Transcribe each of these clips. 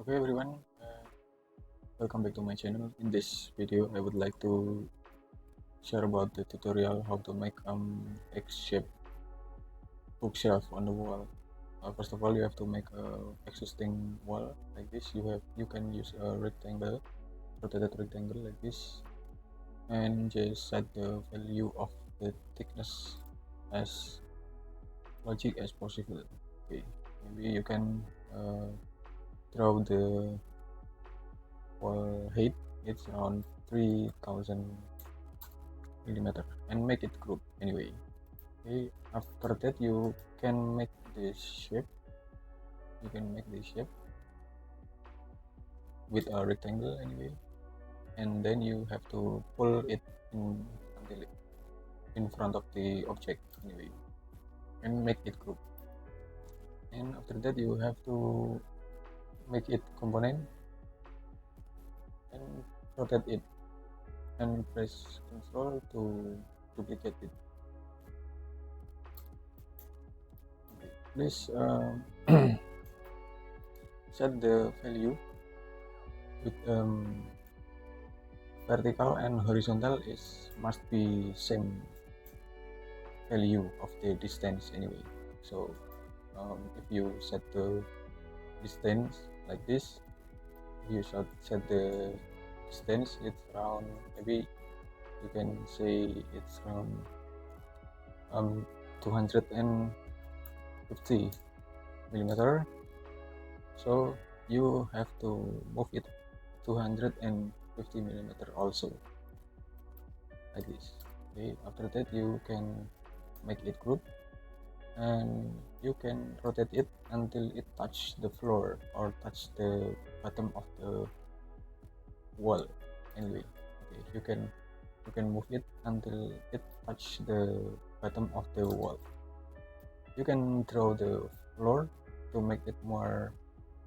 Okay everyone, welcome back to my channel. In this video I would like to share about the tutorial how to make X-shaped bookshelf on the wall. First of all, you have to make a existing wall like this. You can use a rectangle, rotated rectangle like this, and just set the value of the thickness as logic as possible. Okay, maybe you can draw the wall height. It's around 3000 millimeter and make it group anyway. Okay, after that you can make this shape. With a rectangle anyway, and then you have to pull it in until in front of the object anyway and make it group. And after that you have to make it component and rotate it and press Ctrl to duplicate it. Okay. Please set the value with vertical and horizontal must be same value of the distance anyway. So if you set the distance like this, you should set the distance, it's around, maybe you can say it's around 250 millimeter. So you have to move it 250 millimeter also like this. Okay, after that you can make it group and you can rotate it until it touch the floor or touch the bottom of the wall anyway. Okay, you can move it until it touch the bottom of the wall. You can draw the floor to make it more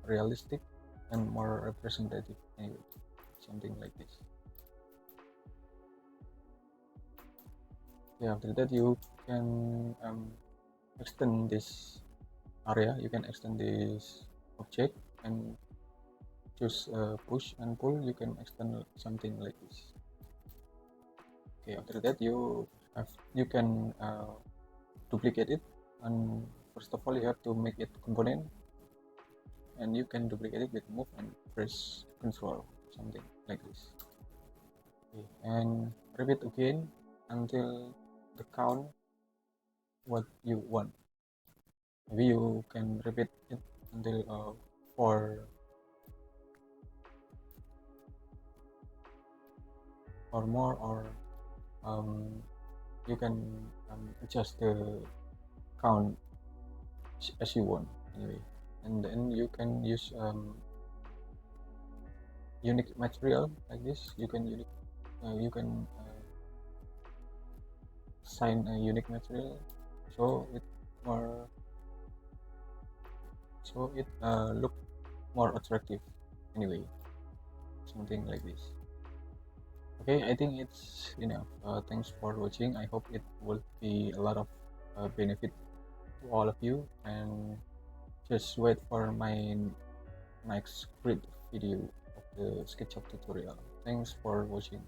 realistic and more representative anyway, something like this. Yeah, after that you can extend this area. You can extend this object and choose push and pull. You can extend something like this. Okay, after that you can duplicate it, and first of all you have to make it component, and you can duplicate it with move and press Ctrl, something like this. Okay, and repeat again until the count what you want. Maybe you can repeat it until 4 or more, or you can adjust the count as you want anyway. And then you can use unique material like this. You can assign a unique material so it more look more attractive anyway, something like this. Okay, I think it's enough. Thanks for watching. I hope it will be a lot of benefit to all of you, and just wait for my next great video of the SketchUp tutorial. Thanks for watching.